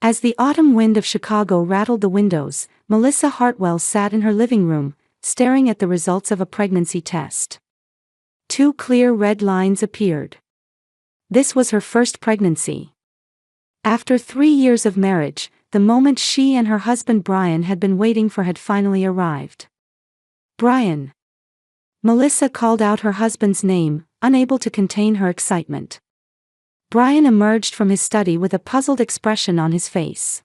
As the autumn wind of Chicago rattled the windows, Melissa Hartwell sat in her living room, staring at the results of a pregnancy test. 2 clear red lines appeared. This was her first pregnancy. After 3 years of marriage, the moment she and her husband Brian had been waiting for had finally arrived. Brian. Melissa called out her husband's name, unable to contain her excitement. Brian emerged from his study with a puzzled expression on his face.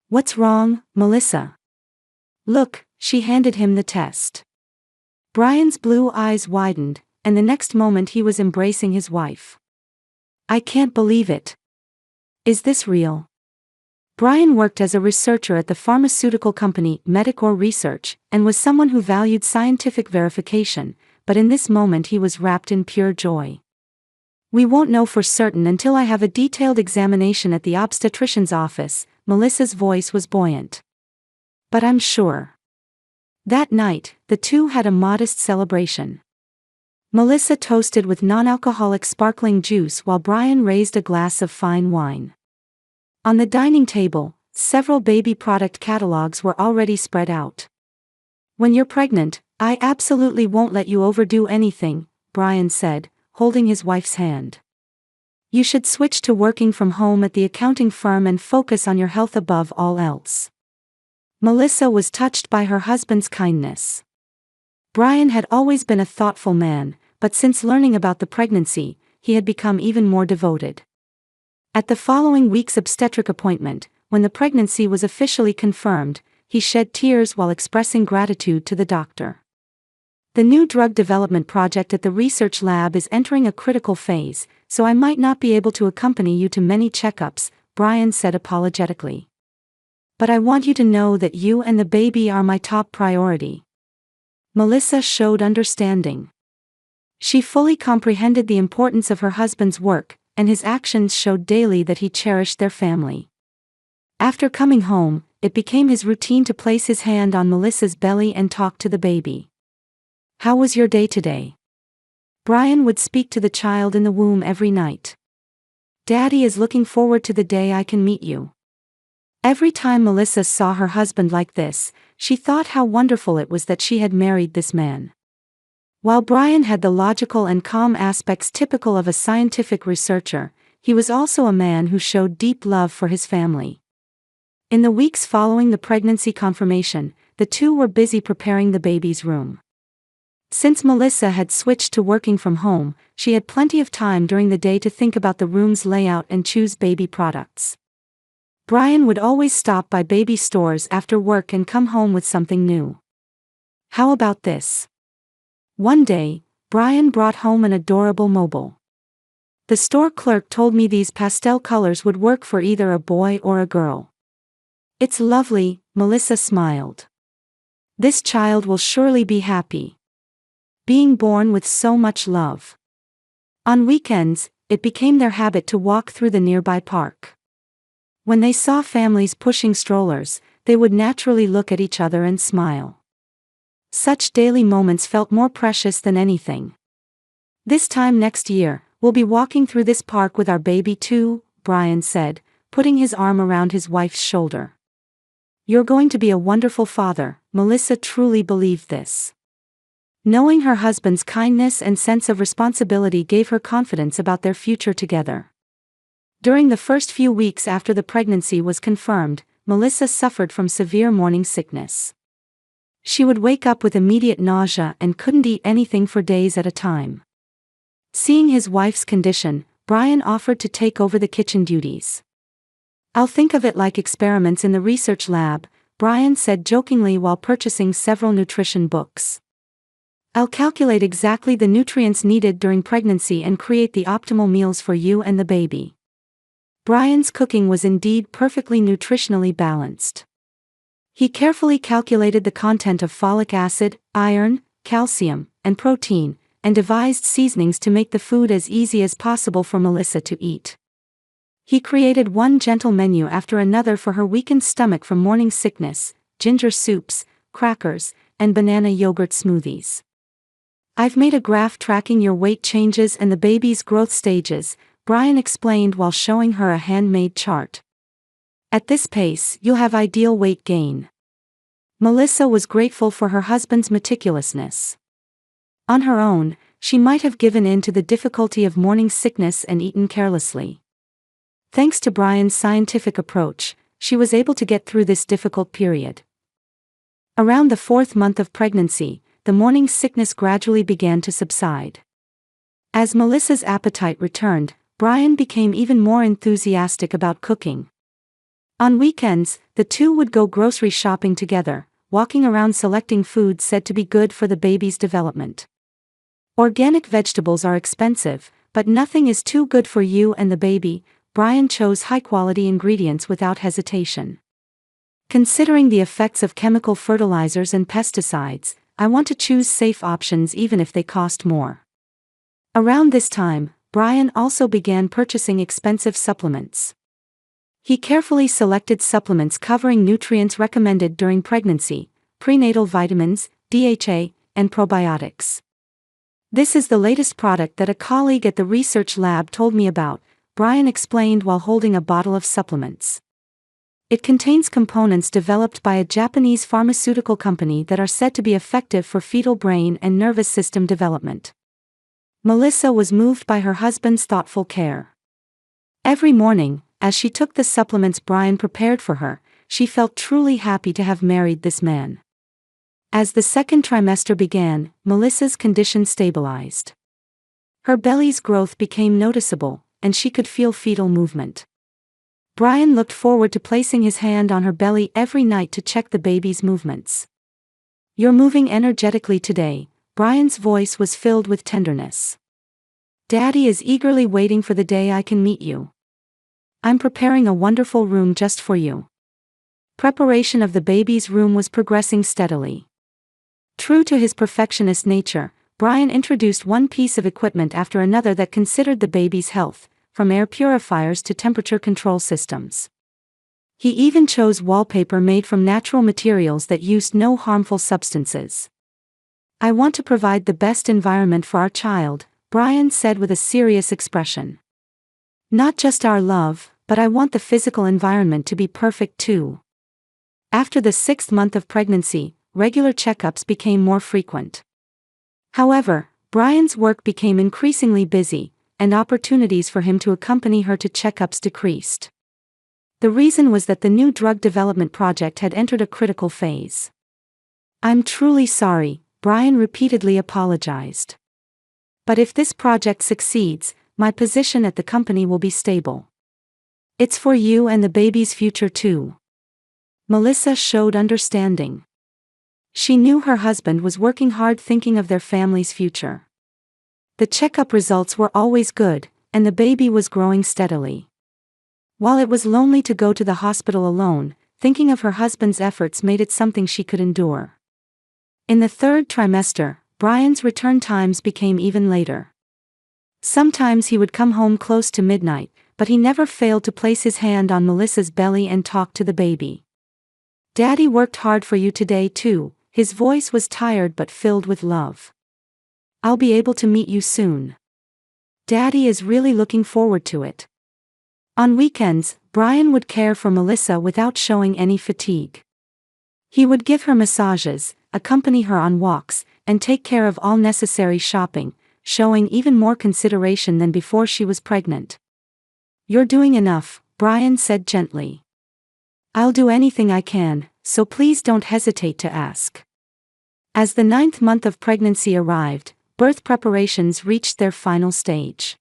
"What's wrong, Melissa?" "Look," she handed him the test. Brian's blue eyes widened, and the next moment he was embracing his wife. "I can't believe it. Is this real?" Brian worked as a researcher at the pharmaceutical company Medicor Research, and was someone who valued scientific verification, but in this moment he was wrapped in pure joy. "We won't know for certain until I have a detailed examination at the obstetrician's office," Melissa's voice was buoyant. "But I'm sure." That night, the two had a modest celebration. Melissa toasted with non-alcoholic sparkling juice while Brian raised a glass of fine wine. On the dining table, several baby product catalogs were already spread out. "When you're pregnant, I absolutely won't let you overdo anything," Brian said, holding his wife's hand. "You should switch to working from home at the accounting firm and focus on your health above all else." Melissa was touched by her husband's kindness. Brian had always been a thoughtful man, but since learning about the pregnancy, he had become even more devoted. At the following week's obstetric appointment, when the pregnancy was officially confirmed, he shed tears while expressing gratitude to the doctor. "The new drug development project at the research lab is entering a critical phase, so I might not be able to accompany you to many checkups," Brian said apologetically. "But I want you to know that you and the baby are my top priority." Melissa showed understanding. She fully comprehended the importance of her husband's work, and his actions showed daily that he cherished their family. After coming home, it became his routine to place his hand on Melissa's belly and talk to the baby. "How was your day today?" Brian would speak to the child in the womb every night. "Daddy is looking forward to the day I can meet you." Every time Melissa saw her husband like this, she thought how wonderful it was that she had married this man. While Brian had the logical and calm aspects typical of a scientific researcher, he was also a man who showed deep love for his family. In the weeks following the pregnancy confirmation, the two were busy preparing the baby's room. Since Melissa had switched to working from home, she had plenty of time during the day to think about the room's layout and choose baby products. Brian would always stop by baby stores after work and come home with something new. "How about this?" One day, Brian brought home an adorable mobile. "The store clerk told me these pastel colors would work for either a boy or a girl." "It's lovely," Melissa smiled. "This child will surely be happy. Being born with so much love." On weekends, it became their habit to walk through the nearby park. When they saw families pushing strollers, they would naturally look at each other and smile. Such daily moments felt more precious than anything. "This time next year, we'll be walking through this park with our baby too," Brian said, putting his arm around his wife's shoulder. "You're going to be a wonderful father," Melissa truly believed this. Knowing her husband's kindness and sense of responsibility gave her confidence about their future together. During the first few weeks after the pregnancy was confirmed, Melissa suffered from severe morning sickness. She would wake up with immediate nausea and couldn't eat anything for days at a time. Seeing his wife's condition, Brian offered to take over the kitchen duties. "I'll think of it like experiments in the research lab," Brian said jokingly while purchasing several nutrition books. "I'll calculate exactly the nutrients needed during pregnancy and create the optimal meals for you and the baby." Brian's cooking was indeed perfectly nutritionally balanced. He carefully calculated the content of folic acid, iron, calcium, and protein, and devised seasonings to make the food as easy as possible for Melissa to eat. He created one gentle menu after another for her weakened stomach, from morning sickness, ginger soups, crackers, and banana yogurt smoothies. "I've made a graph tracking your weight changes and the baby's growth stages," Brian explained while showing her a handmade chart. At this pace, you'll have ideal weight gain. Melissa was grateful for her husband's meticulousness. On her own, she might have given in to the difficulty of morning sickness and eaten carelessly. Thanks to Brian's scientific approach, she was able to get through this difficult period. Around the 4th month of pregnancy, the morning sickness gradually began to subside. As Melissa's appetite returned, Brian became even more enthusiastic about cooking. On weekends, the two would go grocery shopping together, walking around selecting foods said to be good for the baby's development. Organic vegetables are expensive, but nothing is too good for you and the baby. Brian chose high-quality ingredients without hesitation. Considering the effects of chemical fertilizers and pesticides, I want to choose safe options even if they cost more. Around this time, Brian also began purchasing expensive supplements. He carefully selected supplements covering nutrients recommended during pregnancy, prenatal vitamins, DHA, and probiotics. This is the latest product that a colleague at the research lab told me about, Brian explained while holding a bottle of supplements. It contains components developed by a Japanese pharmaceutical company that are said to be effective for fetal brain and nervous system development. Melissa was moved by her husband's thoughtful care. Every morning, as she took the supplements Brian prepared for her, she felt truly happy to have married this man. As the 2nd trimester began, Melissa's condition stabilized. Her belly's growth became noticeable, and she could feel fetal movement. Brian looked forward to placing his hand on her belly every night to check the baby's movements. "You're moving energetically today," Brian's voice was filled with tenderness. "Daddy is eagerly waiting for the day I can meet you. I'm preparing a wonderful room just for you." Preparation of the baby's room was progressing steadily. True to his perfectionist nature, Brian introduced one piece of equipment after another that considered the baby's health, from air purifiers to temperature control systems. He even chose wallpaper made from natural materials that used no harmful substances. "I want to provide the best environment for our child," Brian said with a serious expression. "Not just our love, but I want the physical environment to be perfect too." After the 6th month of pregnancy, regular checkups became more frequent. However, Brian's work became increasingly busy, and opportunities for him to accompany her to checkups decreased. The reason was that the new drug development project had entered a critical phase. "I'm truly sorry," Brian repeatedly apologized. "But if this project succeeds, my position at the company will be stable. It's for you and the baby's future too." Melissa showed understanding. She knew her husband was working hard thinking of their family's future. The checkup results were always good, and the baby was growing steadily. While it was lonely to go to the hospital alone, thinking of her husband's efforts made it something she could endure. In the 3rd trimester, Brian's return times became even later. Sometimes he would come home close to midnight, but he never failed to place his hand on Melissa's belly and talk to the baby. "Daddy worked hard for you today too," his voice was tired but filled with love. "I'll be able to meet you soon. Daddy is really looking forward to it." On weekends, Brian would care for Melissa without showing any fatigue. He would give her massages, accompany her on walks, and take care of all necessary shopping, showing even more consideration than before she was pregnant. "You're doing enough," Brian said gently. "I'll do anything I can, so please don't hesitate to ask." As the 9th month of pregnancy arrived, birth preparations reached their final stage.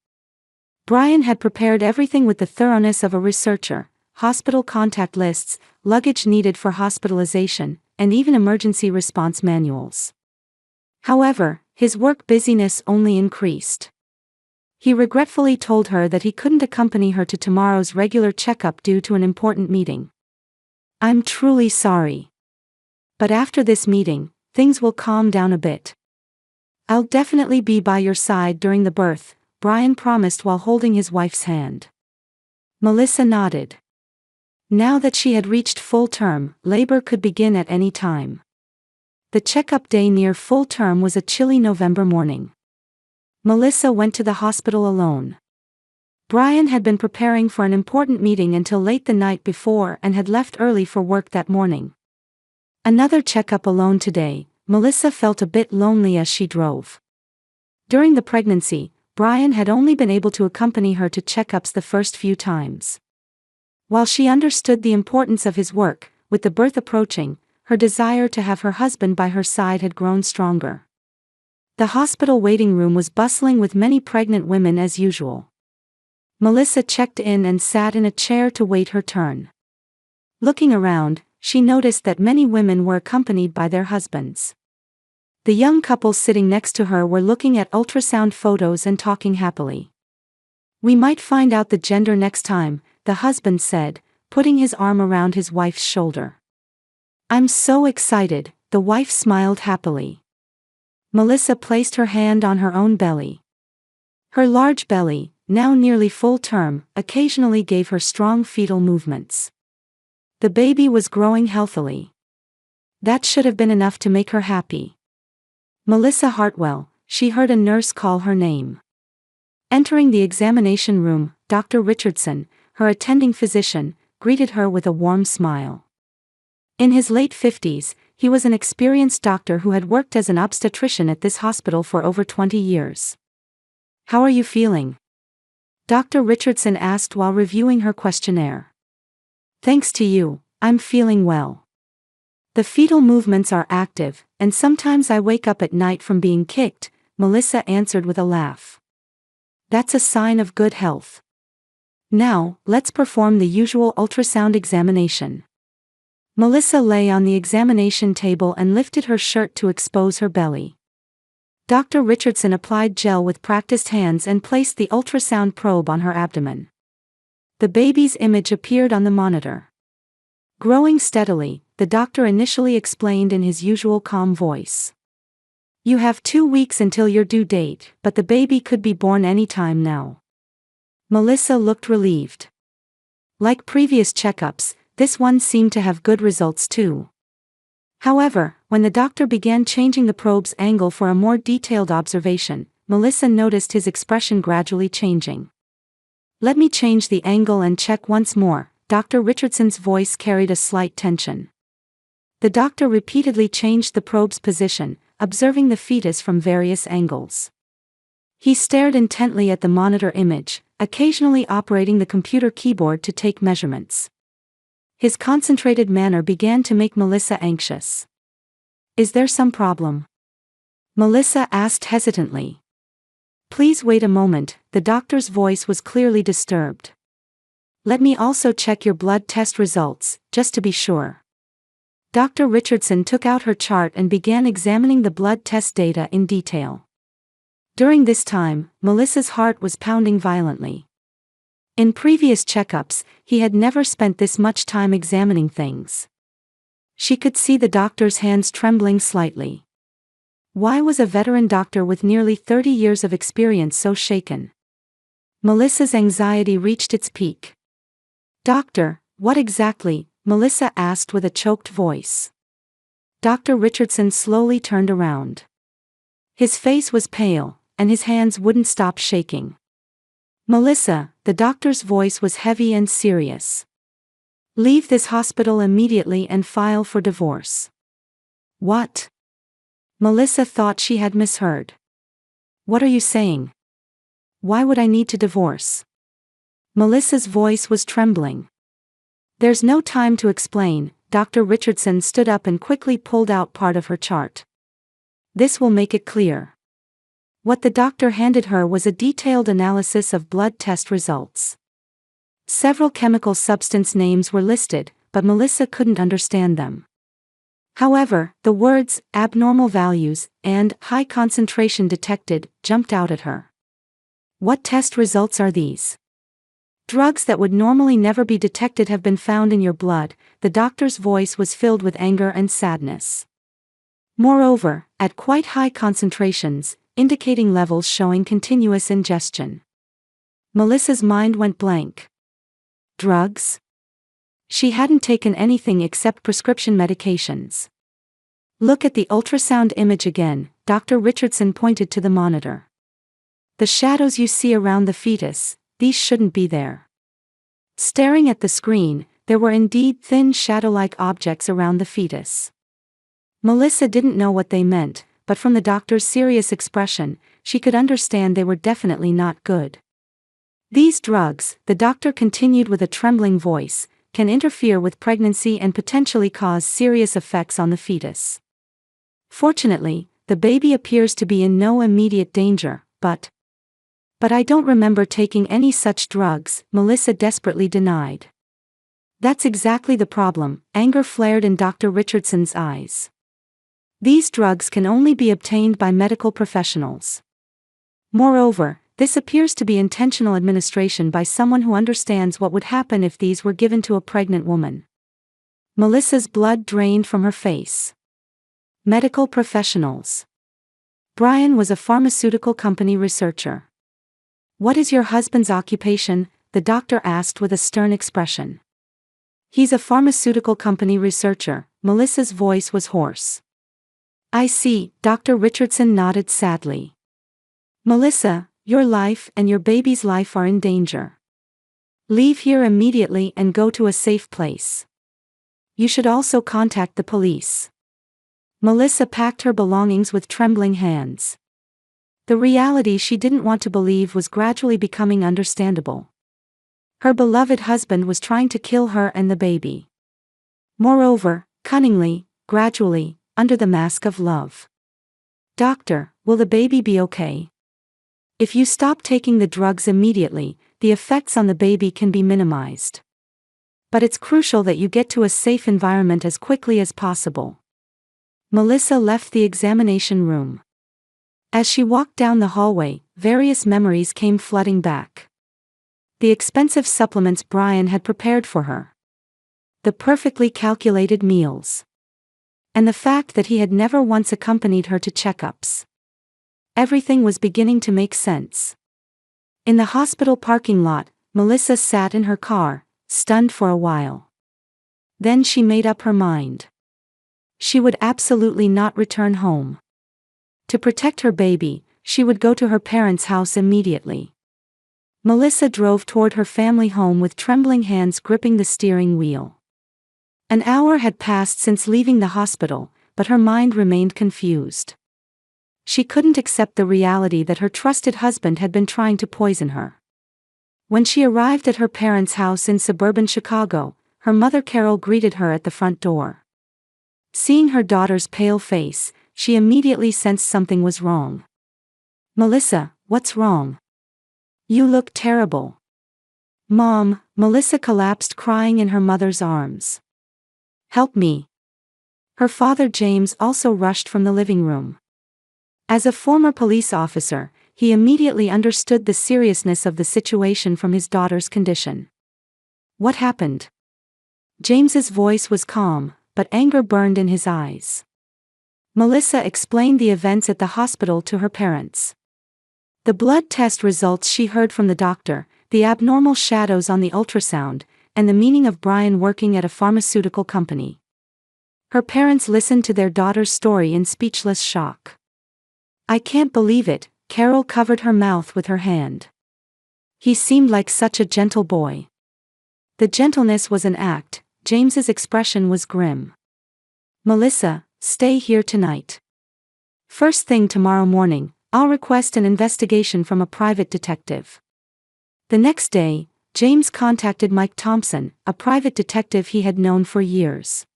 Brian had prepared everything with the thoroughness of a researcher: hospital contact lists, luggage needed for hospitalization, and even emergency response manuals. However, his work busyness only increased. He regretfully told her that he couldn't accompany her to tomorrow's regular checkup due to an important meeting. "I'm truly sorry. But after this meeting, things will calm down a bit. I'll definitely be by your side during the birth," Brian promised while holding his wife's hand. Melissa nodded. Now that she had reached full term, labor could begin at any time. The checkup day near full term was a chilly November morning. Melissa went to the hospital alone. Brian had been preparing for an important meeting until late the night before and had left early for work that morning. Another checkup alone today. Melissa felt a bit lonely as she drove. During the pregnancy, Brian had only been able to accompany her to checkups the first few times. While she understood the importance of his work, with the birth approaching, her desire to have her husband by her side had grown stronger. The hospital waiting room was bustling with many pregnant women as usual. Melissa checked in and sat in a chair to wait her turn. Looking around, she noticed that many women were accompanied by their husbands. The young couple sitting next to her were looking at ultrasound photos and talking happily. "We might find out the gender next time," the husband said, putting his arm around his wife's shoulder. "I'm so excited," the wife smiled happily. Melissa placed her hand on her own belly. Her large belly, now nearly full term, occasionally gave her strong fetal movements. The baby was growing healthily. That should have been enough to make her happy. Melissa Hartwell, she heard a nurse call her name. Entering the examination room, Dr. Richardson, her attending physician, greeted her with a warm smile. In his late 50s, he was an experienced doctor who had worked as an obstetrician at this hospital for over 20 years. "How are you feeling?" Dr. Richardson asked while reviewing her questionnaire. "Thanks to you, I'm feeling well. The fetal movements are active, and sometimes I wake up at night from being kicked," Melissa answered with a laugh. "That's a sign of good health. Now, let's perform the usual ultrasound examination." Melissa lay on the examination table and lifted her shirt to expose her belly. Dr. Richardson applied gel with practiced hands and placed the ultrasound probe on her abdomen. The baby's image appeared on the monitor. Growing steadily, the doctor initially explained in his usual calm voice. "You have 2 weeks until your due date, but the baby could be born any time now." Melissa looked relieved. Like previous checkups, this one seemed to have good results too. However, when the doctor began changing the probe's angle for a more detailed observation, Melissa noticed his expression gradually changing. "Let me change the angle and check once more." Dr. Richardson's voice carried a slight tension. The doctor repeatedly changed the probe's position, observing the fetus from various angles. He stared intently at the monitor image, occasionally operating the computer keyboard to take measurements. His concentrated manner began to make Melissa anxious. "Is there some problem?" Melissa asked hesitantly. "Please wait a moment," the doctor's voice was clearly disturbed. "Let me also check your blood test results, just to be sure." Dr. Richardson took out her chart and began examining the blood test data in detail. During this time, Melissa's heart was pounding violently. In previous checkups, he had never spent this much time examining things. She could see the doctor's hands trembling slightly. Why was a veteran doctor with nearly 30 years of experience so shaken? Melissa's anxiety reached its peak. "Doctor, what exactly?" Melissa asked with a choked voice. Dr. Richardson slowly turned around. His face was pale, and his hands wouldn't stop shaking. "Melissa," the doctor's voice was heavy and serious. "Leave this hospital immediately and file for divorce." "What?" Melissa thought she had misheard. "What are you saying? Why would I need to divorce?" Melissa's voice was trembling. "There's no time to explain." Dr. Richardson stood up and quickly pulled out part of her chart. "This will make it clear." What the doctor handed her was a detailed analysis of blood test results. Several chemical substance names were listed, but Melissa couldn't understand them. However, the words, "abnormal values," and "high concentration detected," jumped out at her. "What test results are these?" "Drugs that would normally never be detected have been found in your blood." The doctor's voice was filled with anger and sadness. "Moreover, at quite high concentrations, indicating levels showing continuous ingestion." Melissa's mind went blank. Drugs? She hadn't taken anything except prescription medications. "Look at the ultrasound image again," Dr. Richardson pointed to the monitor. "The shadows you see around the fetus, These shouldn't be there. Staring at the screen, there were indeed thin shadow-like objects around the fetus. Melissa didn't know what they meant, but from the doctor's serious expression, she could understand they were definitely not good. These drugs, the doctor continued with a trembling voice, can interfere with pregnancy and potentially cause serious effects on the fetus. Fortunately, the baby appears to be in no immediate danger, but I don't remember taking any such drugs, Melissa desperately denied. That's exactly the problem, anger flared in Dr. Richardson's eyes. These drugs can only be obtained by medical professionals. Moreover, this appears to be intentional administration by someone who understands what would happen if these were given to a pregnant woman. Melissa's blood drained from her face. Medical professionals. Brian was a pharmaceutical company researcher. What is your husband's occupation? The doctor asked with a stern expression. He's a pharmaceutical company researcher, Melissa's voice was hoarse. I see, Dr. Richardson nodded sadly. Melissa, your life and your baby's life are in danger. Leave here immediately and go to a safe place. You should also contact the police. Melissa packed her belongings with trembling hands. The reality she didn't want to believe was gradually becoming understandable. Her beloved husband was trying to kill her and the baby. Moreover, cunningly, gradually, under the mask of love. Doctor, will the baby be okay? If you stop taking the drugs immediately, the effects on the baby can be minimized. But it's crucial that you get to a safe environment as quickly as possible. Melissa left the examination room. As she walked down the hallway, various memories came flooding back. The expensive supplements Brian had prepared for her. The perfectly calculated meals. And the fact that he had never once accompanied her to checkups. Everything was beginning to make sense. In the hospital parking lot, Melissa sat in her car, stunned for a while. Then she made up her mind. She would absolutely not return home. To protect her baby, she would go to her parents' house immediately. Melissa drove toward her family home with trembling hands gripping the steering wheel. An hour had passed since leaving the hospital, but her mind remained confused. She couldn't accept the reality that her trusted husband had been trying to poison her. When she arrived at her parents' house in suburban Chicago, her mother Carol greeted her at the front door. Seeing her daughter's pale face, she immediately sensed something was wrong. Melissa, what's wrong? You look terrible. Mom, Melissa collapsed crying in her mother's arms. Help me. Her father James also rushed from the living room. As a former police officer, he immediately understood the seriousness of the situation from his daughter's condition. What happened? James's voice was calm, but anger burned in his eyes. Melissa explained the events at the hospital to her parents. The blood test results she heard from the doctor, the abnormal shadows on the ultrasound, and the meaning of Brian working at a pharmaceutical company. Her parents listened to their daughter's story in speechless shock. I can't believe it, Carol covered her mouth with her hand. He seemed like such a gentle boy. The gentleness was an act, James's expression was grim. Melissa, stay here tonight. First thing tomorrow morning, I'll request an investigation from a private detective. The next day, James contacted Mike Thompson, a private detective he had known for years.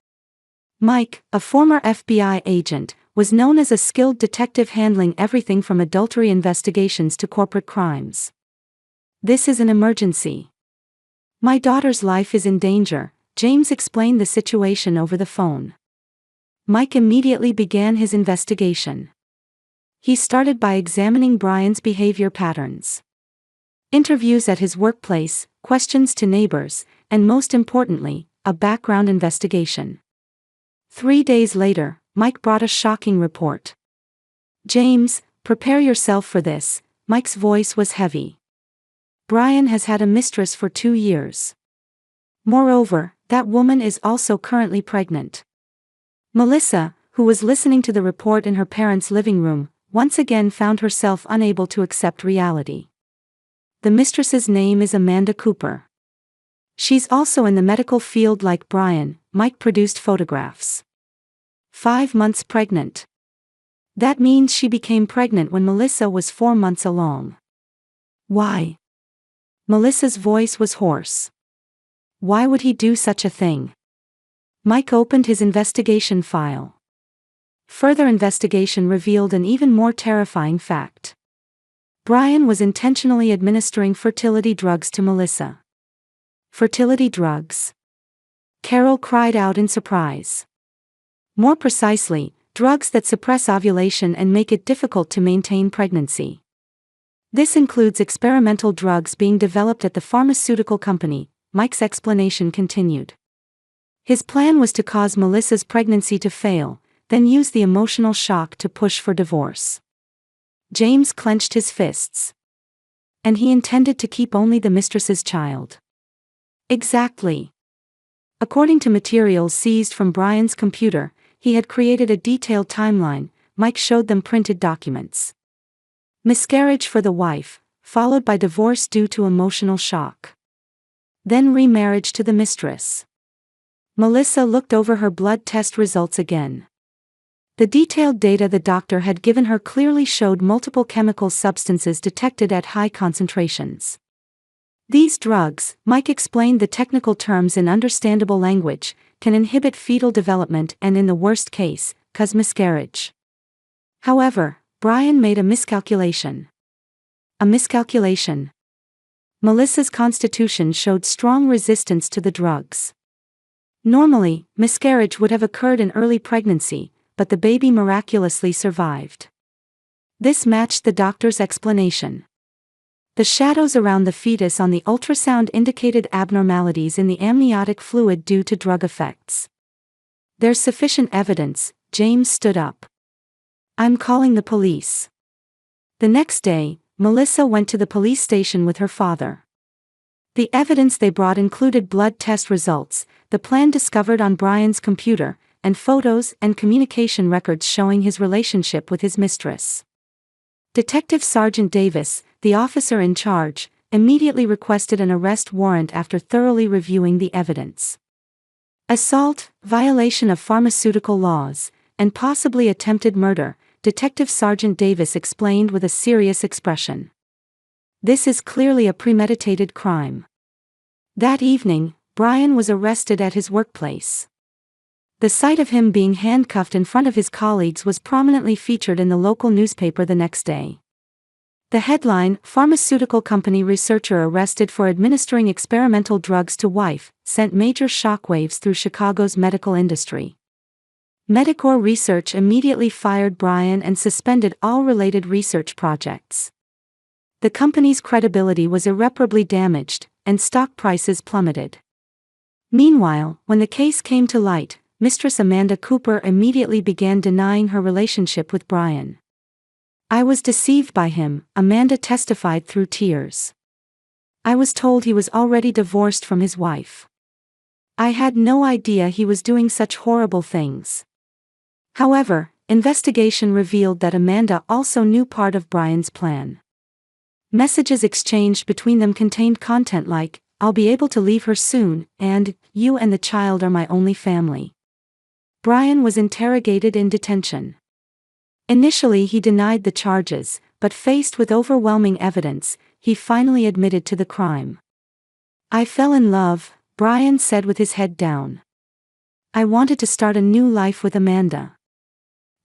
Mike, a former FBI agent, was known as a skilled detective handling everything from adultery investigations to corporate crimes. This is an emergency. My daughter's life is in danger, James explained the situation over the phone. Mike immediately began his investigation. He started by examining Brian's behavior patterns. Interviews at his workplace, questions to neighbors, and most importantly, a background investigation. 3 days later, Mike brought a shocking report. James, prepare yourself for this, Mike's voice was heavy. Brian has had a mistress for 2 years. Moreover, that woman is also currently pregnant. Melissa, who was listening to the report in her parents' living room, once again found herself unable to accept reality. The mistress's name is Amanda Cooper. She's also in the medical field like Brian. Mike produced photographs. 5 months pregnant. That means she became pregnant when Melissa was 4 months along. Why? Melissa's voice was hoarse. Why would he do such a thing? Mike opened his investigation file. Further investigation revealed an even more terrifying fact. Brian was intentionally administering fertility drugs to Melissa. Fertility drugs? Carol cried out in surprise. More precisely, drugs that suppress ovulation and make it difficult to maintain pregnancy. This includes experimental drugs being developed at the pharmaceutical company, Mike's explanation continued. His plan was to cause Melissa's pregnancy to fail, then use the emotional shock to push for divorce. James clenched his fists. And he intended to keep only the mistress's child. Exactly. According to materials seized from Brian's computer, he had created a detailed timeline. Mike showed them printed documents. Miscarriage for the wife, followed by divorce due to emotional shock. Then remarriage to the mistress. Melissa looked over her blood test results again. The detailed data the doctor had given her clearly showed multiple chemical substances detected at high concentrations. These drugs, Mike explained the technical terms in understandable language, can inhibit fetal development and in the worst case, cause miscarriage. However, Brian made a miscalculation. A miscalculation. Melissa's constitution showed strong resistance to the drugs. Normally, miscarriage would have occurred in early pregnancy, but the baby miraculously survived. This matched the doctor's explanation. The shadows around the fetus on the ultrasound indicated abnormalities in the amniotic fluid due to drug effects. There's sufficient evidence. James stood up. I'm calling the police. The next day, Melissa went to the police station with her father. The evidence they brought included blood test results, the plan discovered on Brian's computer, and photos and communication records showing his relationship with his mistress. Detective Sergeant Davis, the officer in charge, immediately requested an arrest warrant after thoroughly reviewing the evidence. Assault, violation of pharmaceutical laws, and possibly attempted murder, Detective Sergeant Davis explained with a serious expression. This is clearly a premeditated crime. That evening, Brian was arrested at his workplace. The sight of him being handcuffed in front of his colleagues was prominently featured in the local newspaper the next day. The headline, "Pharmaceutical Company Researcher Arrested for Administering Experimental Drugs to Wife," sent major shockwaves through Chicago's medical industry. Medicor Research immediately fired Brian and suspended all related research projects. The company's credibility was irreparably damaged, and stock prices plummeted. Meanwhile, when the case came to light, Mistress Amanda Cooper immediately began denying her relationship with Brian. I was deceived by him, Amanda testified through tears. I was told he was already divorced from his wife. I had no idea he was doing such horrible things. However, investigation revealed that Amanda also knew part of Brian's plan. Messages exchanged between them contained content like, "I'll be able to leave her soon," and, "You and the child are my only family." Brian was interrogated in detention. Initially he denied the charges, but faced with overwhelming evidence, he finally admitted to the crime. I fell in love, Brian said with his head down. I wanted to start a new life with Amanda.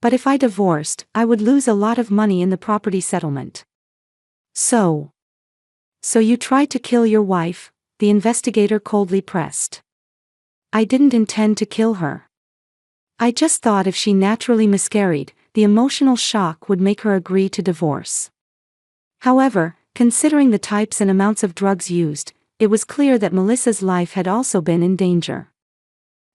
But if I divorced, I would lose a lot of money in the property settlement. So you tried to kill your wife? The investigator coldly pressed. I didn't intend to kill her. I just thought if she naturally miscarried, the emotional shock would make her agree to divorce. However, considering the types and amounts of drugs used, it was clear that Melissa's life had also been in danger.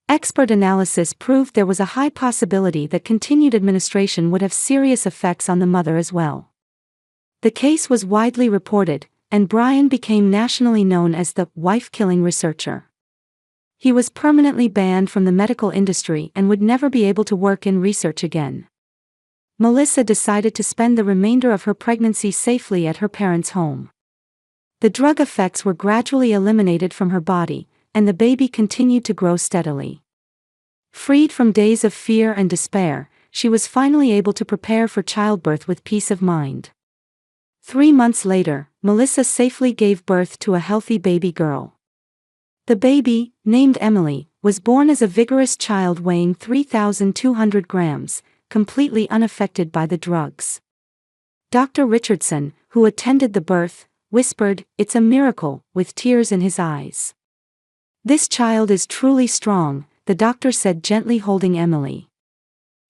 Expert analysis proved there was a high possibility that continued administration would have serious effects on the mother as well. The case was widely reported, and Brian became nationally known as the wife-killing researcher. He was permanently banned from the medical industry and would never be able to work in research again. Melissa decided to spend the remainder of her pregnancy safely at her parents' home. The drug effects were gradually eliminated from her body, and the baby continued to grow steadily. Freed from days of fear and despair, she was finally able to prepare for childbirth with peace of mind. 3 months later, Melissa safely gave birth to a healthy baby girl. The baby, named Emily, was born as a vigorous child weighing 3,200 grams, completely unaffected by the drugs. Dr. Richardson, who attended the birth, whispered, "It's a miracle," with tears in his eyes. "This child is truly strong," the doctor said, gently holding Emily.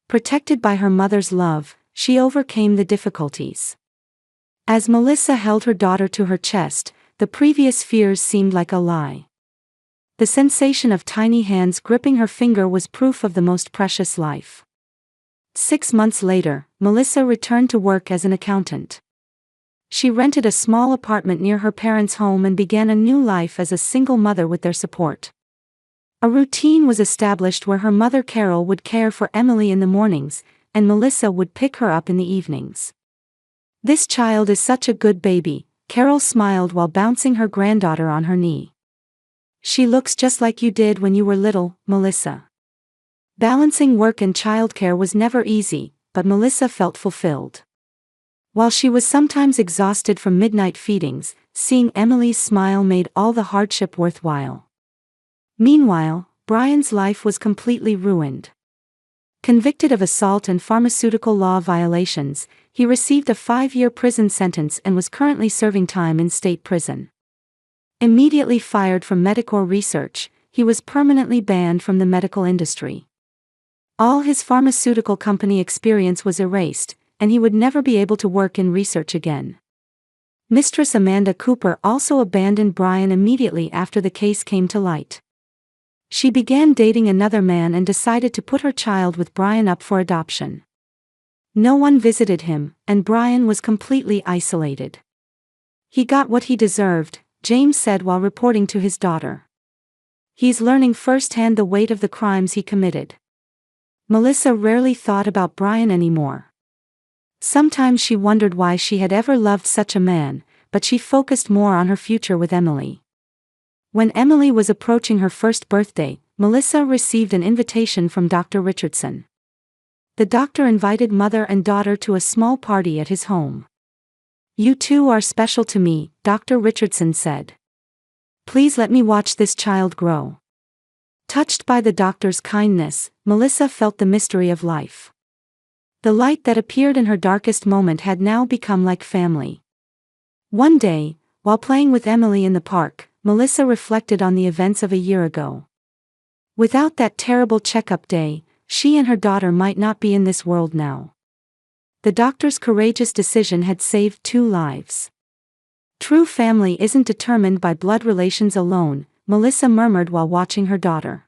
Protected by her mother's love, she overcame the difficulties. As Melissa held her daughter to her chest, the previous fears seemed like a lie. The sensation of tiny hands gripping her finger was proof of the most precious life. 6 months later, Melissa returned to work as an accountant. She rented a small apartment near her parents' home and began a new life as a single mother with their support. A routine was established where her mother Carol would care for Emily in the mornings, and Melissa would pick her up in the evenings. "This child is such a good baby," Carol smiled while bouncing her granddaughter on her knee. "She looks just like you did when you were little, Melissa." Balancing work and childcare was never easy, but Melissa felt fulfilled. While she was sometimes exhausted from midnight feedings, seeing Emily's smile made all the hardship worthwhile. Meanwhile, Brian's life was completely ruined. Convicted of assault and pharmaceutical law violations, he received a 5-year prison sentence and was currently serving time in state prison. Immediately fired from medical research, he was permanently banned from the medical industry. All his pharmaceutical company experience was erased, and he would never be able to work in research again. Mistress Amanda Cooper also abandoned Brian immediately after the case came to light. She began dating another man and decided to put her child with Brian up for adoption. No one visited him, and Brian was completely isolated. "He got what he deserved," James said while reporting to his daughter. "He's learning firsthand the weight of the crimes he committed." Melissa rarely thought about Brian anymore. Sometimes she wondered why she had ever loved such a man, but she focused more on her future with Emily. When Emily was approaching her first birthday, Melissa received an invitation from Dr. Richardson. The doctor invited mother and daughter to a small party at his home. "You two are special to me," Dr. Richardson said. "Please let me watch this child grow." Touched by the doctor's kindness, Melissa felt the mystery of life. The light that appeared in her darkest moment had now become like family. One day, while playing with Emily in the park, Melissa reflected on the events of a year ago. Without that terrible checkup day, she and her daughter might not be in this world now. The doctor's courageous decision had saved 2 lives. "True family isn't determined by blood relations alone," Melissa murmured while watching her daughter.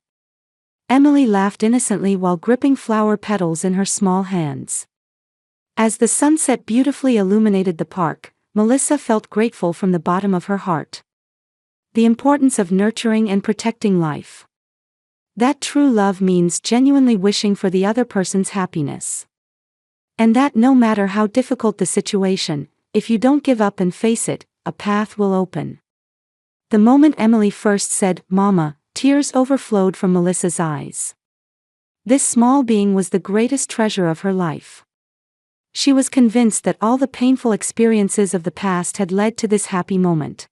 Emily laughed innocently while gripping flower petals in her small hands. As the sunset beautifully illuminated the park, Melissa felt grateful from the bottom of her heart. The importance of nurturing and protecting life. That true love means genuinely wishing for the other person's happiness. And that no matter how difficult the situation, if you don't give up and face it, a path will open. The moment Emily first said, "Mama," tears overflowed from Melissa's eyes. This small being was the greatest treasure of her life. She was convinced that all the painful experiences of the past had led to this happy moment.